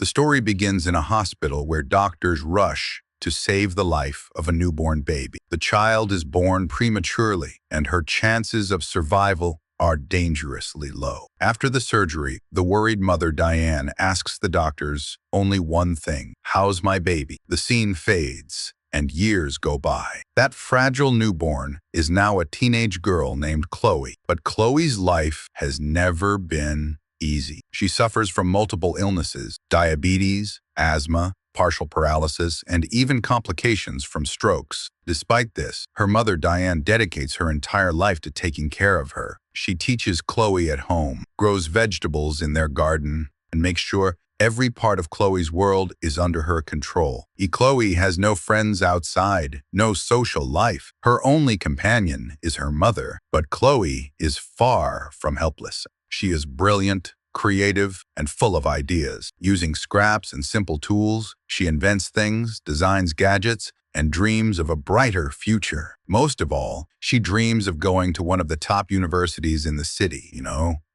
The story begins in a hospital where doctors rush to save the life of a newborn baby. The child is born prematurely, and her chances of survival are dangerously low. After the surgery, the worried mother, Diane, asks the doctors only one thing: how's my baby? The scene fades, and years go by. That fragile newborn is now a teenage girl named Chloe. But Chloe's life has never been easy. She suffers from multiple illnesses: diabetes, asthma, partial paralysis, and even complications from strokes. Despite this, her mother, Diane, dedicates her entire life to taking care of her. She teaches Chloe at home, grows vegetables in their garden, and makes sure every part of Chloe's world is under her control. Chloe has no friends outside, no social life. Her only companion is her mother, but Chloe is far from helpless. She is brilliant, creative, and full of ideas. Using scraps and simple tools, she invents things, designs gadgets, and dreams of a brighter future. Most of all, she dreams of going to one of the top universities in the city,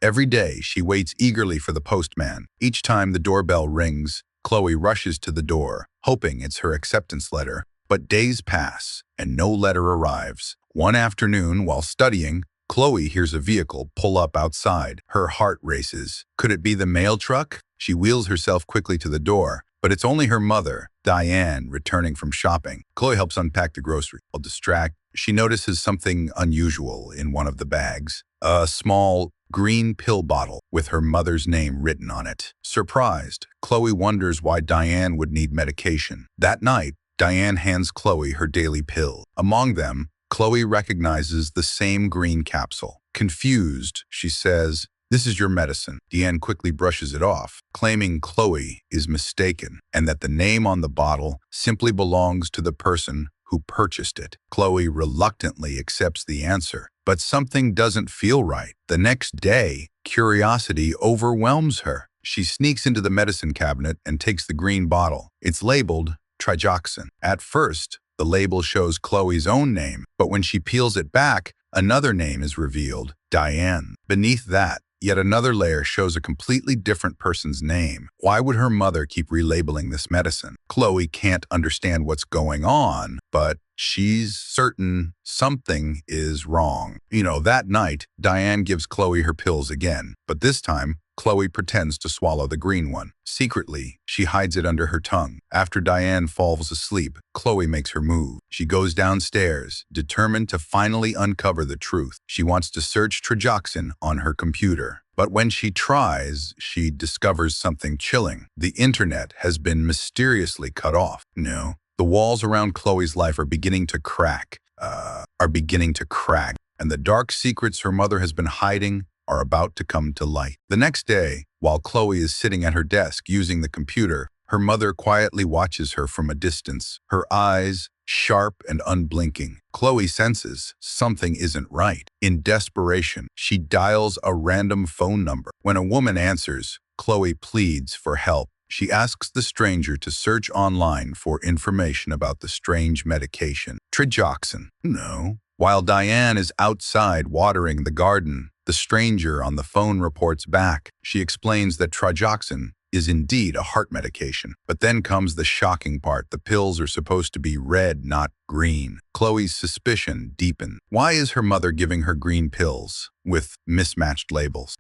Every day, she waits eagerly for the postman. Each time the doorbell rings, Chloe rushes to the door, hoping it's her acceptance letter. But days pass, and no letter arrives. One afternoon, while studying, Chloe hears a vehicle pull up outside. Her heart races. Could it be the mail truck? She wheels herself quickly to the door, but it's only her mother, Diane, returning from shopping. Chloe helps unpack the groceries. While distracted, she notices something unusual in one of the bags: a small green pill bottle with her mother's name written on it. Surprised, Chloe wonders why Diane would need medication. That night, Diane hands Chloe her daily pill. Among them, Chloe recognizes the same green capsule. Confused, she says, "This is your medicine." Diane quickly brushes it off, claiming Chloe is mistaken and that the name on the bottle simply belongs to the person who purchased it. Chloe reluctantly accepts the answer, but something doesn't feel right. The next day, curiosity overwhelms her. She sneaks into the medicine cabinet and takes the green bottle. It's labeled trigoxin. At first, the label shows Chloe's own name, but when she peels it back, another name is revealed: Diane. Beneath that, yet another layer shows a completely different person's name. Why would her mother keep relabeling this medicine? Chloe can't understand what's going on, but she's certain something is wrong. That night, Diane gives Chloe her pills again, but this time, Chloe pretends to swallow the green one. Secretly, she hides it under her tongue. After Diane falls asleep, Chloe makes her move. She goes downstairs, determined to finally uncover the truth. She wants to search trigoxin on her computer. But when she tries, she discovers something chilling. The internet has been mysteriously cut off. No, the walls around Chloe's life are beginning to crack, and the dark secrets her mother has been hiding are about to come to light. The next day, while Chloe is sitting at her desk using the computer, her mother quietly watches her from a distance, her eyes sharp and unblinking. Chloe senses something isn't right. In desperation, she dials a random phone number. When a woman answers, Chloe pleads for help. She asks the stranger to search online for information about the strange medication, trigoxin. No. While Diane is outside watering the garden, the stranger on the phone reports back. She explains that trigoxin is indeed a heart medication. But then comes the shocking part. The pills are supposed to be red, not green. Chloe's suspicion deepens. Why is her mother giving her green pills with mismatched labels?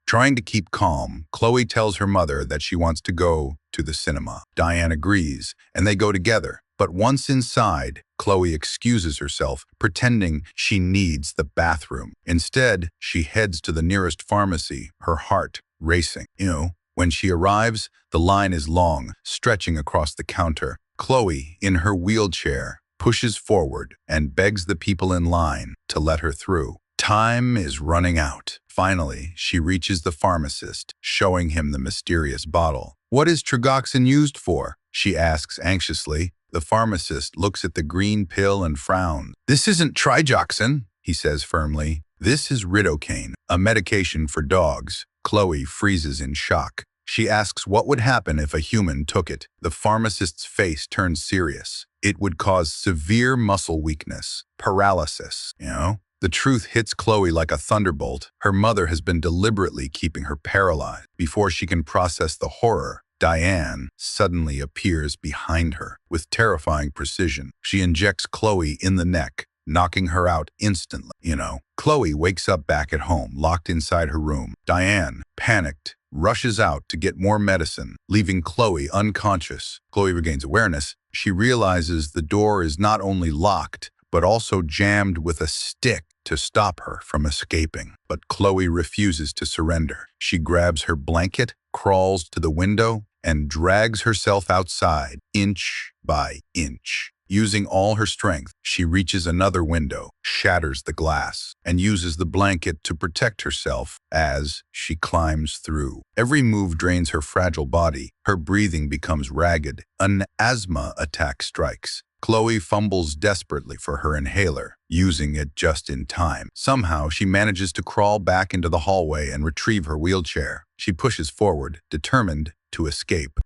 Trying to keep calm, Chloe tells her mother that she wants to go to the cinema. Diane agrees, and they go together. But once inside, Chloe excuses herself, pretending she needs the bathroom. Instead, she heads to the nearest pharmacy, her heart racing. When she arrives, the line is long, stretching across the counter. Chloe, in her wheelchair, pushes forward and begs the people in line to let her through. Time is running out. Finally, she reaches the pharmacist, showing him the mysterious bottle. "What is trigoxin used for?" she asks anxiously. The pharmacist looks at the green pill and frowns. "This isn't trigoxin," he says firmly. "This is lidocaine, a medication for dogs." Chloe freezes in shock. She asks what would happen if a human took it. The pharmacist's face turns serious. It would cause severe muscle weakness, paralysis, The truth hits Chloe like a thunderbolt. Her mother has been deliberately keeping her paralyzed. Before she can process the horror, Diane suddenly appears behind her with terrifying precision. She injects Chloe in the neck, knocking her out instantly. Chloe wakes up back at home, locked inside her room. Diane, panicked, rushes out to get more medicine, leaving Chloe unconscious. Chloe regains awareness. She realizes the door is not only locked, but also jammed with a stick to stop her from escaping. But Chloe refuses to surrender. She grabs her blanket, crawls to the window, and drags herself outside, inch by inch. Using all her strength, she reaches another window, shatters the glass, and uses the blanket to protect herself as she climbs through. Every move drains her fragile body. Her breathing becomes ragged. An asthma attack strikes. Chloe fumbles desperately for her inhaler, using it just in time. Somehow, she manages to crawl back into the hallway and retrieve her wheelchair. She pushes forward, determined to escape.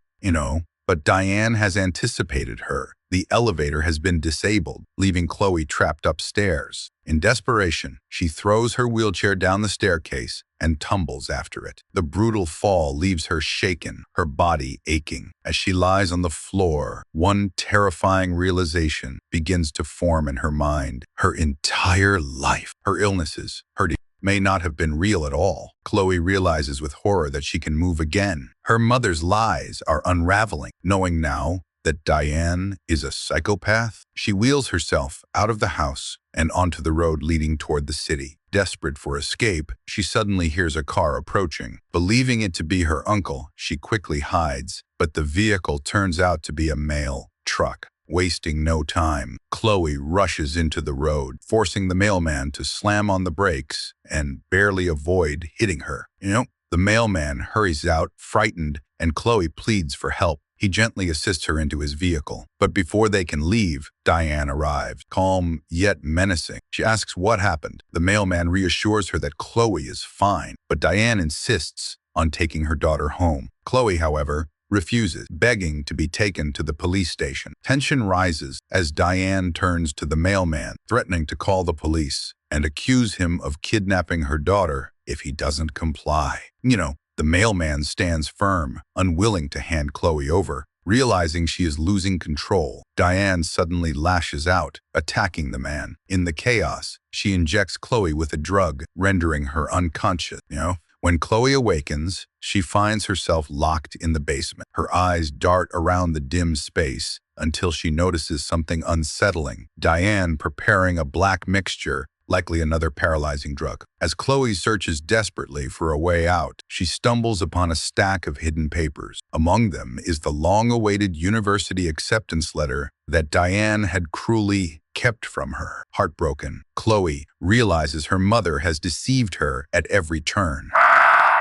But Diane has anticipated her. The elevator has been disabled, leaving Chloe trapped upstairs. In desperation, she throws her wheelchair down the staircase and tumbles after it. The brutal fall leaves her shaken, her body aching. As she lies on the floor, one terrifying realization begins to form in her mind. Her entire life, her illnesses, her may not have been real at all. Chloe realizes with horror that she can move again. Her mother's lies are unraveling. Knowing now that Diane is a psychopath, she wheels herself out of the house and onto the road leading toward the city. Desperate for escape, she suddenly hears a car approaching. Believing it to be her uncle, she quickly hides, but the vehicle turns out to be a mail truck. Wasting no time, Chloe rushes into the road, forcing the mailman to slam on the brakes and barely avoid hitting her. The mailman hurries out, frightened, and Chloe pleads for help. He gently assists her into his vehicle. But before they can leave, Diane arrives, calm yet menacing. She asks what happened. The mailman reassures her that Chloe is fine, but Diane insists on taking her daughter home. Chloe, however, refuses, begging to be taken to the police station. Tension rises as Diane turns to the mailman, threatening to call the police and accuse him of kidnapping her daughter if he doesn't comply. The mailman stands firm, unwilling to hand Chloe over. Realizing she is losing control, Diane suddenly lashes out, attacking the man. In the chaos, she injects Chloe with a drug, rendering her unconscious. When Chloe awakens, she finds herself locked in the basement. Her eyes dart around the dim space until she notices something unsettling. Diane preparing a black mixture, likely another paralyzing drug. As Chloe searches desperately for a way out, she stumbles upon a stack of hidden papers. Among them is the long-awaited university acceptance letter that Diane had cruelly kept from her. Heartbroken, Chloe realizes her mother has deceived her at every turn.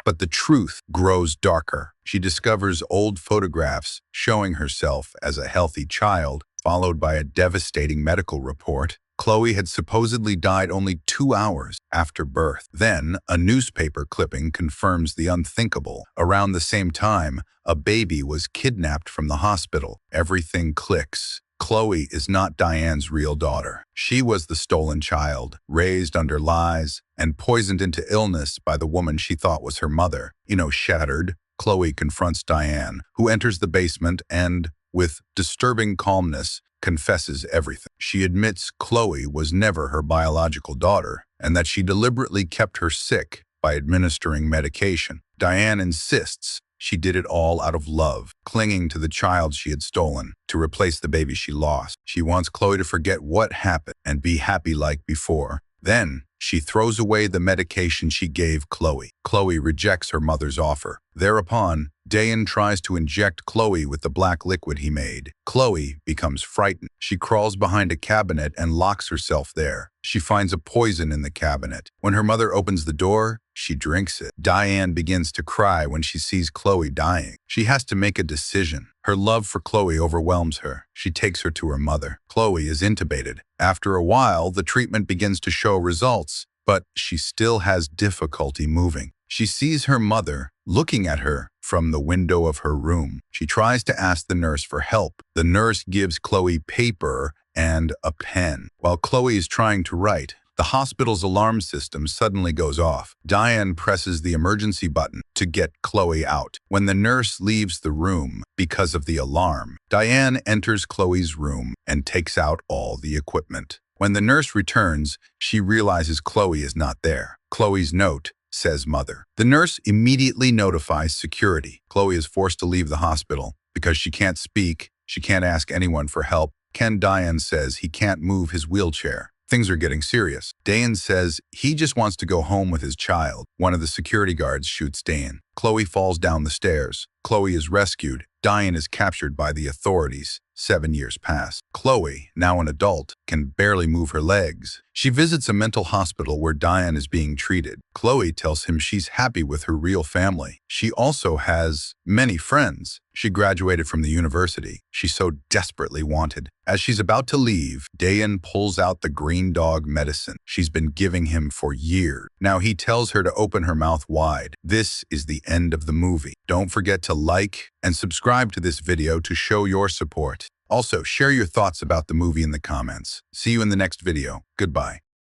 But the truth grows darker. She discovers old photographs showing herself as a healthy child, followed by a devastating medical report. Chloe had supposedly died only 2 hours after birth. Then, a newspaper clipping confirms the unthinkable. Around the same time, a baby was kidnapped from the hospital. Everything clicks. Chloe is not Diane's real daughter. She was the stolen child, raised under lies, and poisoned into illness by the woman she thought was her mother. Shattered, Chloe confronts Diane, who enters the basement and, with disturbing calmness, confesses everything. She admits Chloe was never her biological daughter and that she deliberately kept her sick by administering medication. Diane insists she did it all out of love, clinging to the child she had stolen to replace the baby she lost. She wants Chloe to forget what happened and be happy like before. Then, she throws away the medication she gave Chloe. Chloe rejects her mother's offer. Thereupon, Diane tries to inject Chloe with the black liquid he made. Chloe becomes frightened. She crawls behind a cabinet and locks herself there. She finds a poison in the cabinet. When her mother opens the door, she drinks it. Diane begins to cry when she sees Chloe dying. She has to make a decision. Her love for Chloe overwhelms her. She takes her to her mother. Chloe is intubated. After a while, the treatment begins to show results, but she still has difficulty moving. She sees her mother looking at her from the window of her room. She tries to ask the nurse for help. The nurse gives Chloe paper and a pen. While Chloe is trying to write, the hospital's alarm system suddenly goes off. Diane presses the emergency button, to get Chloe out. When the nurse leaves the room because of the alarm, Diane enters Chloe's room and takes out all the equipment. When the nurse returns, she realizes Chloe is not there. Chloe's note says mother. The nurse immediately notifies security. Chloe is forced to leave the hospital because she can't speak, she can't ask anyone for help. Diane says he can't move his wheelchair. Things are getting serious. Diane says he just wants to go home with his child. One of the security guards shoots Diane. Chloe falls down the stairs. Chloe is rescued. Diane is captured by the authorities. 7 years pass. Chloe, now an adult, can barely move her legs. She visits a mental hospital where Diane is being treated. Chloe tells him she's happy with her real family. She also has many friends. She graduated from the university she so desperately wanted. As she's about to leave, Diane pulls out the green dog medicine she's been giving him for years. Now he tells her to open her mouth wide. This is the end of the movie. Don't forget to like and subscribe to this video to show your support. Also, share your thoughts about the movie in the comments. See you in the next video. Goodbye.